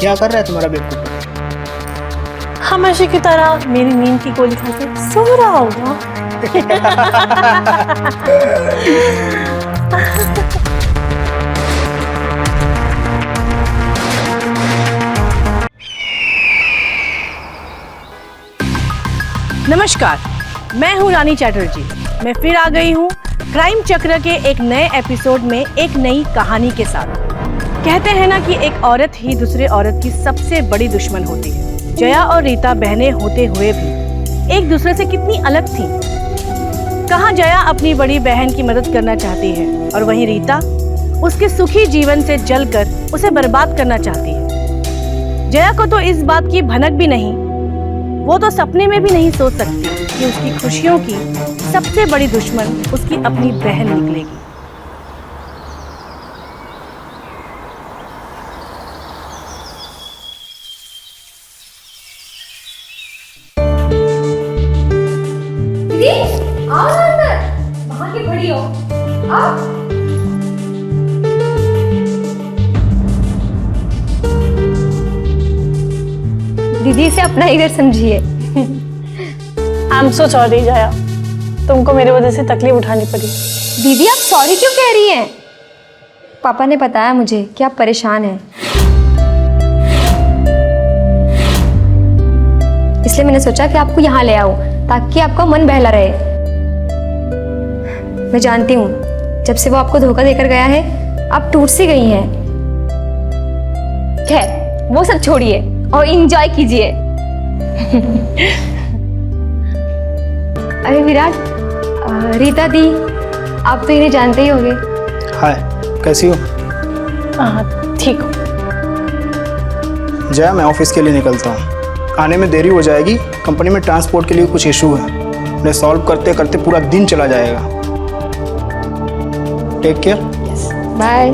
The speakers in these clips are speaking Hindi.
क्या कर रहा है तुम्हारा बेवकूफ? हमेशा की तरह मेरी नींद की गोली खा के सो रहा होगा। नमस्कार, मैं हूं रानी चैटर्जी। मैं फिर आ गई हूं क्राइम चक्र के एक नए एपिसोड में एक नई कहानी के साथ। कहते हैं ना कि एक औरत ही दूसरे औरत की सबसे बड़ी दुश्मन होती है। जया और रीता बहनें होते हुए भी एक दूसरे से कितनी अलग थीं। कहाँ जया अपनी बड़ी बहन की मदद करना चाहती है और वहीं रीता उसके सुखी जीवन से जलकर उसे बर्बाद करना चाहती है। जया को तो इस बात की भनक भी नहीं, वो तो सपने में भी नहीं सोच सकती कि उसकी खुशियों की सबसे बड़ी दुश्मन उसकी अपनी बहन निकलेगी। आओ ना अंदर, वहां की खड़ी हो। आओ। दीदी इसे अपना ही घर समझिए। आई एम सो सॉरी जया, तुमको मेरी वजह से तकलीफ उठानी पड़ी। दीदी आप सॉरी क्यों कह रही हैं? पापा ने बताया मुझे कि आप परेशान हैं, इसलिए मैंने सोचा कि आपको यहाँ ले आऊं ताकि आपका मन बहला रहे। मैं जानती हूँ जब से वो आपको धोखा देकर गया है आप टूट सी गई हैं। खैर वो सब छोड़िए और एंजॉय कीजिए। अरे विराट, रीता दी, आप तो इन्हें जानते ही होंगे। हाय, कैसी हो? हाँ ठीक हो। जया, मैं ऑफिस के लिए निकलता हूँ, आने में देरी हो जाएगी। कंपनी में ट्रांसपोर्ट के लिए कुछ इशू है, उन्हें सॉल्व करते करते पूरा दिन चला जाएगा। Take care. बाय।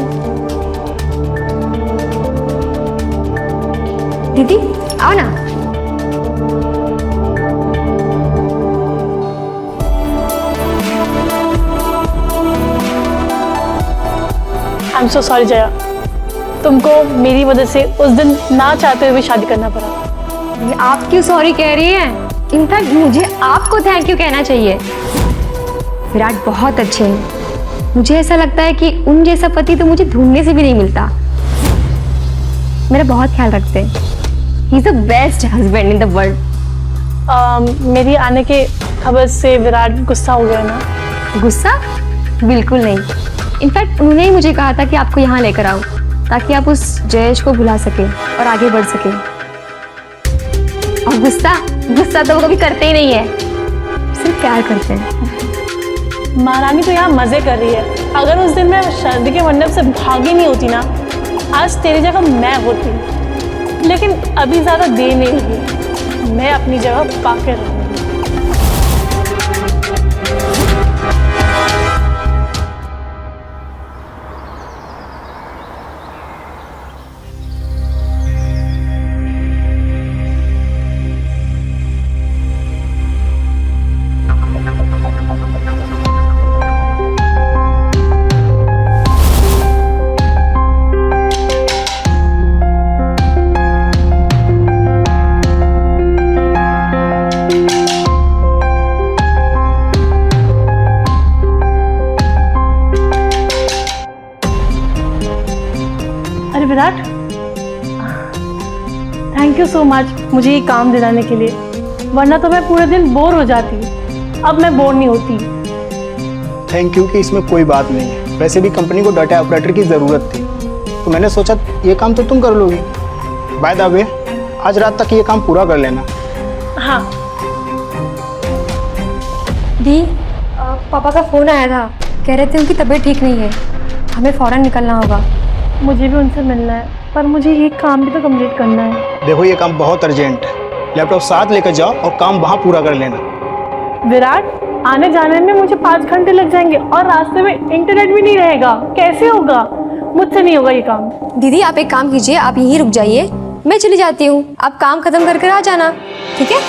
दीदी आओ ना। I am so sorry Jaya, तुमको मेरी वजह से उस दिन ना चाहते हुए भी शादी करना पड़ा। आप क्यों सॉरी कह रही हैं? इनफैक्ट मुझे आपको थैंक यू कहना चाहिए। विराट बहुत अच्छे हैं। मुझे ऐसा लगता है कि उन जैसा पति तो मुझे ढूंढने से भी नहीं मिलता। मेरा बहुत ख्याल रखते हैं। He is the best husband in the world. मेरी आने के खबर से विराट गुस्सा हो गया ना? गुस्सा? बिल्कुल नहीं। इनफैक्ट उन्होंने ही मुझे कहा था कि आपको यहाँ लेकर आओ ताकि आप उस जयेश को भुला सके और आगे बढ़ सके। और गुस्सा तो वो कभी करते ही नहीं है, सिर्फ प्यार करते हैं। महारानी तो यहाँ मजे कर रही है। अगर उस दिन मैं शादी के मंडप से भागी नहीं होती ना, आज तेरी जगह मैं होती। लेकिन अभी ज्यादा देर नहीं हुई, मैं अपनी जगह पाके रहूंगी। Virat, thank you so much मुझे ये काम दिलाने के लिए, वरना तो मैं पूरे दिन बोर हो जाती। अब मैं बोर नहीं होती। थैंक यू कि इसमें कोई बात नहीं है। वैसे भी कंपनी को डाटा ऑपरेटर की ज़रूरत थी, तो मैंने सोचा ये काम तो तुम कर लोगी। बाय द वे, आज रात तक ये काम पूरा कर लेना। हाँ। दी, पापा का फ़ोन आया था, कह रहे थे उनकी तबीयत ठीक नहीं है, हमें फ़ौरन निकलना होगा। मुझे भी उनसे मिलना है, पर मुझे ये काम भी तो कंप्लीट करना है। देखो ये काम बहुत अर्जेंट है, लैपटॉप साथ लेकर जाओ और काम वहाँ पूरा कर लेना। विराट, आने जाने में मुझे 5 घंटे लग जाएंगे और रास्ते में इंटरनेट भी नहीं रहेगा, कैसे होगा? मुझसे नहीं होगा ये काम। दीदी आप एक काम कीजिए, आप यहीं रुक जाइए, मैं चली जाती हूँ, आप काम खत्म करके आ जाना, ठीक है?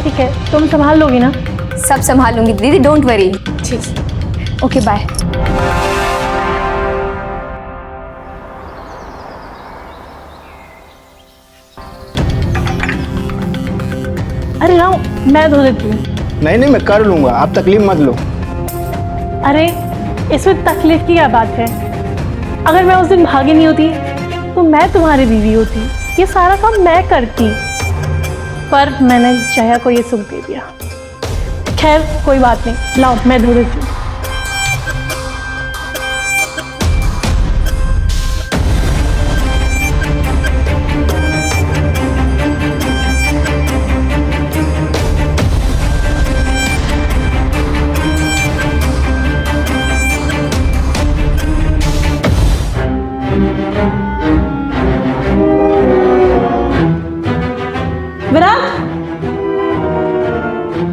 ठीक है, तुम संभाल लोगी ना? सब संभाल लूंगी दीदी, डोंट वरी। ठीक, ओके बाय। अरे लाओ मैं धो देती हूँ। नहीं नहीं, मैं कर लूँगा, आप तकलीफ मत लो। अरे इसमें तकलीफ की क्या बात है? अगर मैं उस दिन भागी नहीं होती तो मैं तुम्हारी बीवी होती, ये सारा काम मैं करती, पर मैंने जया को ये सुख दे दिया। खैर कोई बात नहीं, लाओ मैं धो देती हूँ। विराट,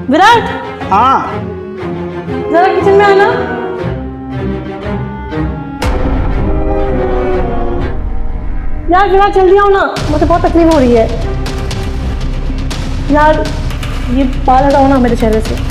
विराट हाँ जरा किचन में आना। यार विराट जल्दी आओ ना, मुझे बहुत तकलीफ हो रही है। यार ये बाल हटाओ ना मेरे चेहरे से।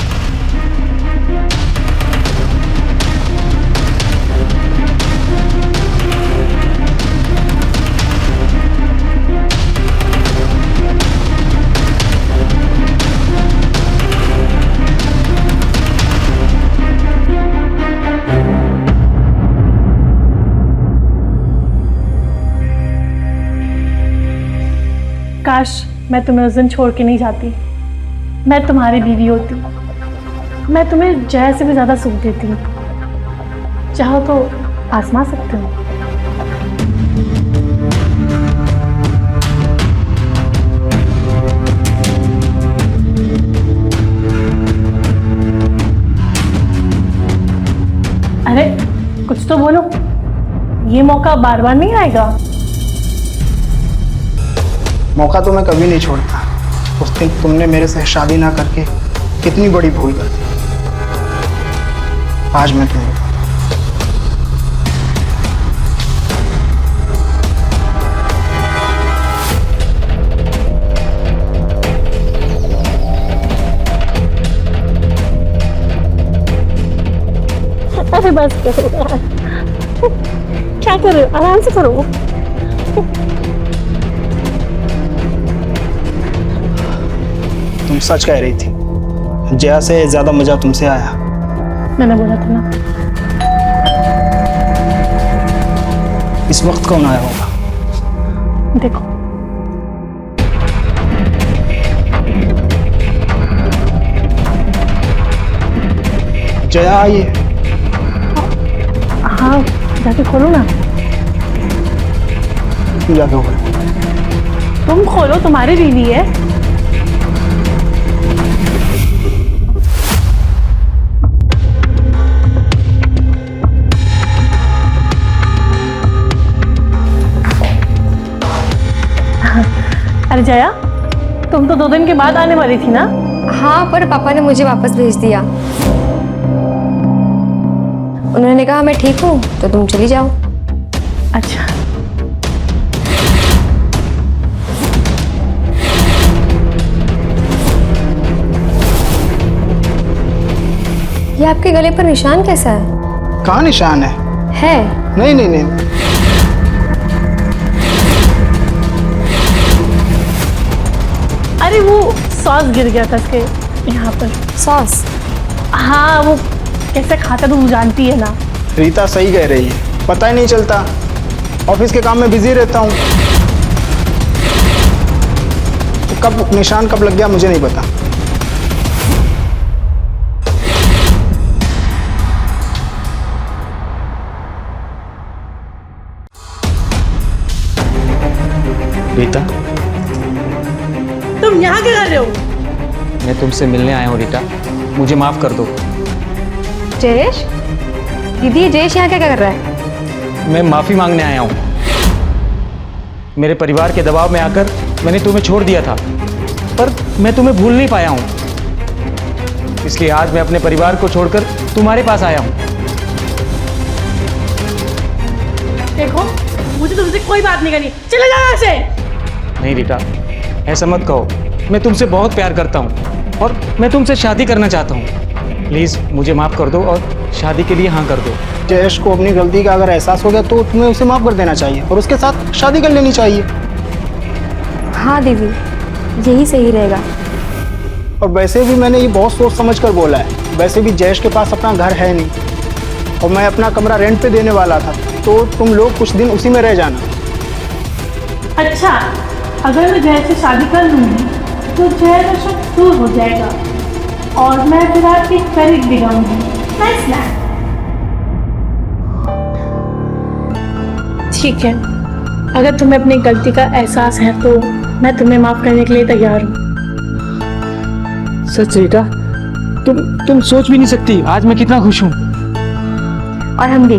काश मैं तुम्हें उस दिन छोड़ के नहीं जाती, मैं तुम्हारी बीवी होती, मैं तुम्हें जया से भी ज़्यादा सुख देती। चाहो तो आजमा सकते हो। अरे कुछ तो बोलो, ये मौका बार बार नहीं आएगा। मौका तो मैं कभी नहीं छोड़ता। उस दिन तुमने मेरे से शादी ना करके कितनी बड़ी भूल कर दी। आज मैं तुम्हें अरे बस करो यार, क्या कर रहे हो? आराम से करो। तुम सच कह रही थी, जया से ज्यादा मजा तुमसे आया। मैंने बोला था ना। इस वक्त कौन आया होगा? देखो जया आई है। हाँ जाके खोलो ना। तुम जाके खोलो। तुम खोलो, तुम्हारी बीवी है। अरे जया, तुम तो 2 दिन के बाद आने वाली थी ना? हाँ, पर पापा ने मुझे वापस भेज दिया। उन्होंने कहा मैं ठीक हूँ तो तुम चली जाओ। अच्छा। ये आपके गले पर निशान कैसा है? कहाँ निशान है? है? नहीं नहीं नहीं। अरे वो सॉस गिर गया था इसके यहाँ पर। सॉस? हाँ, वो कैसे खाता तो जानती है ना। रीता सही कह रही है, पता ही नहीं चलता। ऑफिस के काम में बिजी रहता हूँ, तो कब निशान कब लग गया मुझे नहीं पता। रीता, तुम यहाँ क्या कर रहे हो? मैं तुमसे मिलने आया हूँ रीता, मुझे माफ कर दो। जयेश? दीदी, ये जयेश यहाँ क्या कर रहा है? मैं माफी मांगने आया हूँ। मेरे परिवार के दबाव में आकर मैंने तुम्हें छोड़ दिया था, पर मैं तुम्हें भूल नहीं पाया हूँ। इसलिए आज मैं अपने परिवार को छोड़कर तुम्हारे पास आया हूँ। देखो, मुझे तुमसे कोई बात नहीं करनी, चले जाओ यहाँ से। नहीं रीता, ऐसा मत कहो। मैं तुमसे बहुत प्यार करता हूँ और मैं तुमसे शादी करना चाहता हूँ। प्लीज़ मुझे माफ़ कर दो और शादी के लिए हाँ कर दो। जयेश को अपनी गलती का अगर एहसास हो गया तो तुम्हें उसे माफ़ कर देना चाहिए और उसके साथ शादी कर लेनी चाहिए। हाँ दीदी, यही सही रहेगा। और वैसे भी मैंने ये बहुत सोच समझ कर बोला है। वैसे भी जयेश के पास अपना घर है नहीं और मैं अपना कमरा रेंट पे देने वाला था, तो तुम लोग कुछ दिन उसी में रह जाना। अच्छा, अगर मैं जय से शादी कर लूँगी तो जय का शक दूर हो जाएगा और मैं विराट के करीब भी रहूँगी। Nice plan. ठीक है, अगर तुम्हें अपनी गलती का एहसास है तो मैं तुम्हें माफ करने के लिए तैयार हूँ। सच रीता, तुम सोच भी नहीं सकती आज मैं कितना खुश हूँ। और हम भी।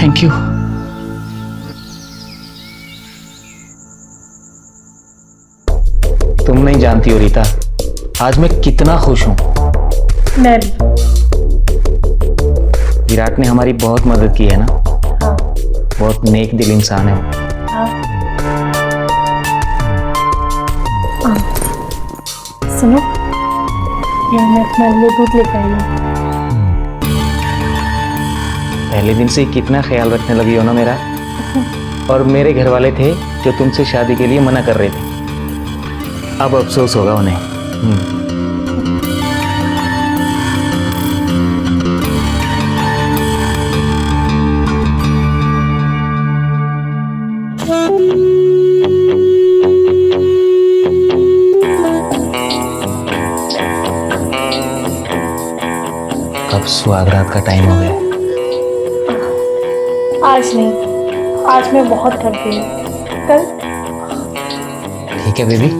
Thank you. तुम नहीं जानती हो रीता, आज मैं कितना खुश हूँ। मैं भी। विराट ने हमारी बहुत मदद की है ना। हाँ। बहुत नेक दिल इंसान है। हाँ। सुनो, ये मैं तुम्हारे लिए दूध लेकर आई हूँ। पहले दिन से कितना ख्याल रखने लगी हो ना मेरा। और मेरे घर वाले थे जो तुमसे शादी के लिए मना कर रहे थे, अब अफसोस होगा उन्हें। अब सुहागरात का टाइम हो गया। आज नहीं, आज मैं बहुत थक गई हूँ। कल। ठीक है बेबी,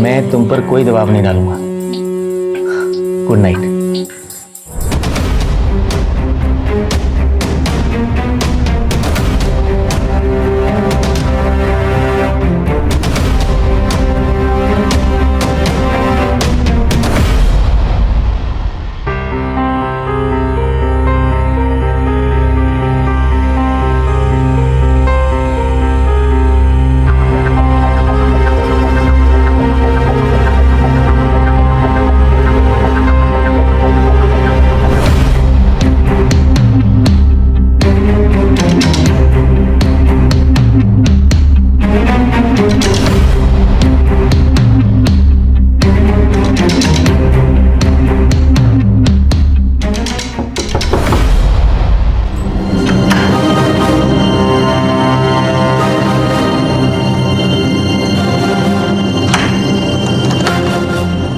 मैं तुम पर कोई दबाव नहीं डालूंगा। Good night.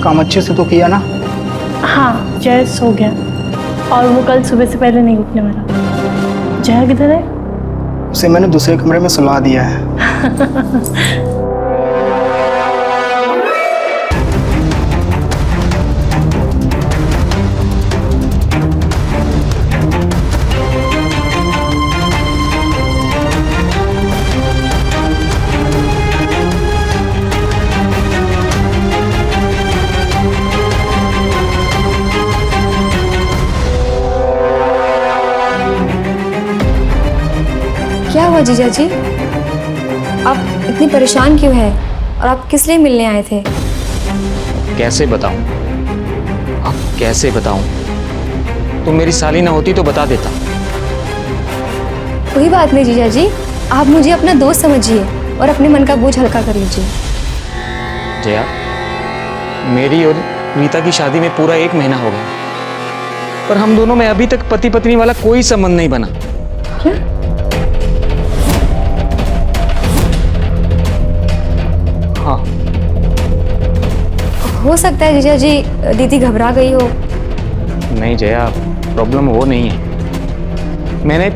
काम अच्छे से तो किया ना? हाँ, जय सो गया और वो कल सुबह से पहले नहीं उठने वाला। जय किधर है? उसे मैंने दूसरे कमरे में सुला दिया है। क्या हुआ जीजा जी? आप इतनी परेशान क्यों हैं? और आप किस लिए मिलने आए थे? कैसे बताऊं? अब कैसे बताऊं? तुम मेरी साली ना होती तो बता देता। कोई बात नहीं जीजा जी, आप मुझे अपना दोस्त समझिए और अपने मन का बोझ हल्का कर लीजिए। जया, मेरी और रीता की शादी में पूरा 1 महीना हो गया, पर हम दोनों में अभी तक पति पत्नी वाला कोई संबंध नहीं बना। क्या? हाँ। हो सकता है जीजा जी दीदी घबरा गई हो। नहीं जया, प्रॉब्लम वो नहीं है। मैंने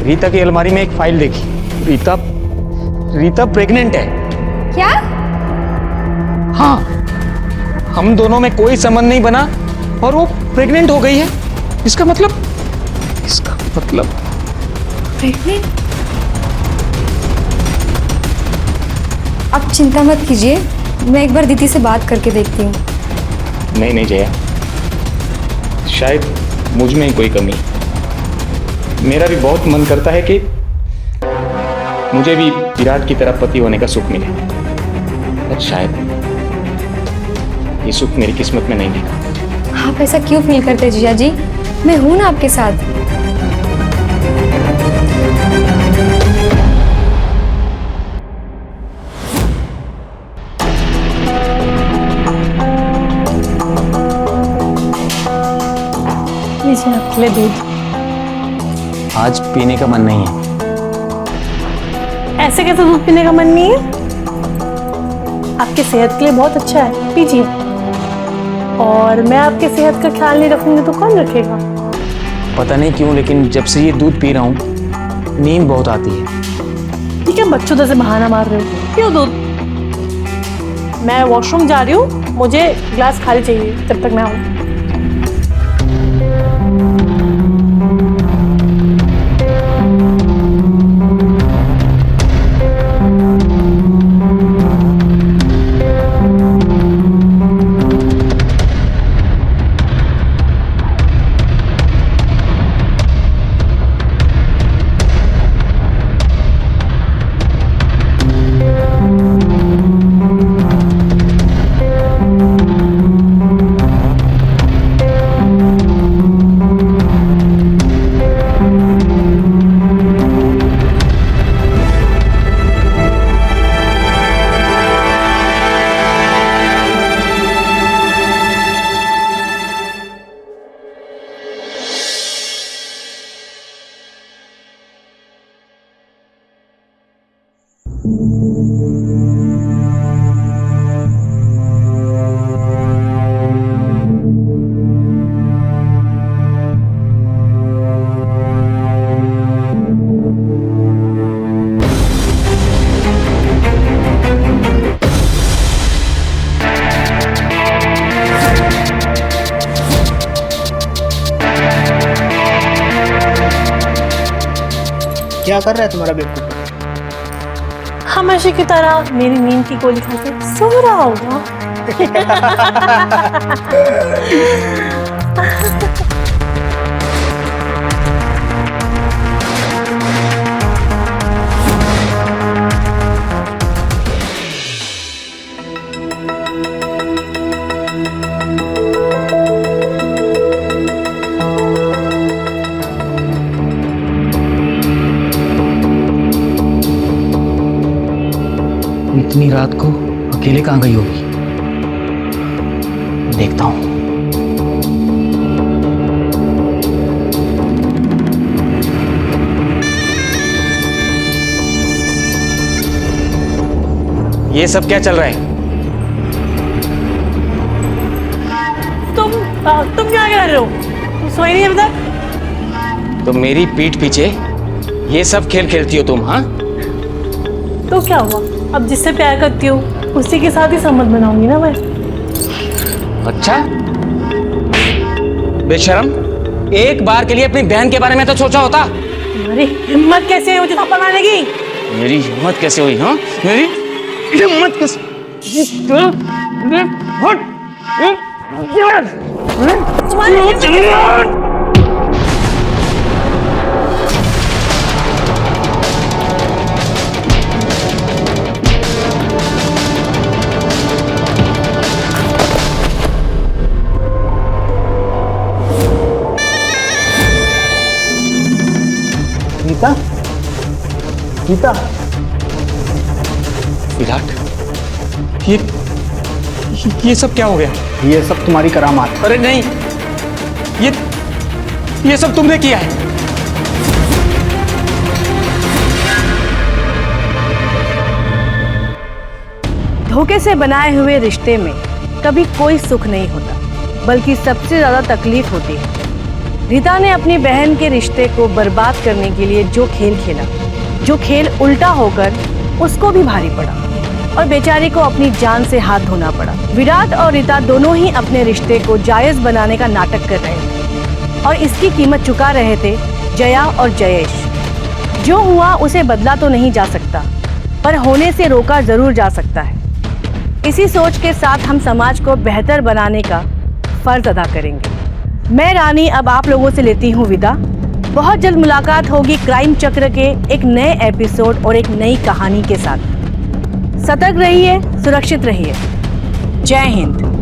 रीता की अलमारी में एक फाइल देखी। रीता प्रेग्नेंट है। क्या? हाँ, हम दोनों में कोई संबंध नहीं बना और वो प्रेग्नेंट हो गई है। इसका मतलब प्रेग्नेंट? आप चिंता मत कीजिए, मैं एक बार दीदी से बात करके देखती हूँ। नहीं जया, शायद मुझ में ही कोई कमी है। मेरा भी बहुत मन करता है कि मुझे भी विराट की तरह पति होने का सुख मिले, पर शायद ये सुख मेरी किस्मत में नहीं लिखा। आप ऐसा क्यों फील करते हैं जीजा जी? मैं हूं ना आपके साथ। ले दूध। आज पीने का मन नहीं है। ऐसे कैसे दूध पीने का मन नहीं है? आपकी सेहत के लिए बहुत अच्छा है, पीजिए। और मैं आपकी सेहत का ख्याल नहीं रखूंगी तो कौन रखेगा? पता नहीं क्यों, लेकिन जब से ये दूध पी रहा हूँ नींद बहुत आती है। ठीक है, बच्चों जैसे बहाना मार रहे हो, क्यों दूध? मैं वॉशरूम जा रही हूँ, मुझे ग्लास खाली चाहिए जब तक मैं आऊँ। क्या कर रहा है तुम्हारा बेवकूफ? हमेशा की तरह मेरी नींद की गोली खा के सो रहा होगा। इतनी रात को अकेले कहाँ गई होगी? देखता हूँ। ये सब क्या चल रहा है? तुम क्या कर रहे हो? तुम सोई नहीं अभी तक? तो मेरी पीठ पीछे ये सब खेल खेलती हो तुम? हाँ, तो क्या हुआ? अब जिससे प्यार करती हूँ उसी के साथ ही संबंध बनाऊंगी ना मैं। अच्छा, बेशरम, एक बार के लिए अपनी बहन के बारे में तो सोचा होता। तुम्हारी हिम्मत कैसे हुई मुझे थप्पड़ मारने की? मेरी हिम्मत कैसे हुई? हाँ, मेरी हिम्मत कैसे? गीता, गीता, विराट, ये सब क्या हो गया? ये सब तुम्हारी करामात है। अरे नहीं, ये सब तुमने किया है। धोखे से बनाए हुए रिश्ते में कभी कोई सुख नहीं होता, बल्कि सबसे ज्यादा तकलीफ होती है। रीता ने अपनी बहन के रिश्ते को बर्बाद करने के लिए जो खेल खेला, जो खेल उल्टा होकर उसको भी भारी पड़ा और बेचारी को अपनी जान से हाथ धोना पड़ा। विराट और रीता दोनों ही अपने रिश्ते को जायज बनाने का नाटक कर रहे थे और इसकी कीमत चुका रहे थे जया और जयेश। जो हुआ उसे बदला तो नहीं जा सकता, पर होने से रोका जरूर जा सकता है। इसी सोच के साथ हम समाज को बेहतर बनाने का फर्ज अदा करेंगे। मैं रानी अब आप लोगों से लेती हूँ विदा। बहुत जल्द मुलाकात होगी क्राइम चक्र के एक नए एपिसोड और एक नई कहानी के साथ। सतर्क रहिए, सुरक्षित रहिए। जय हिंद।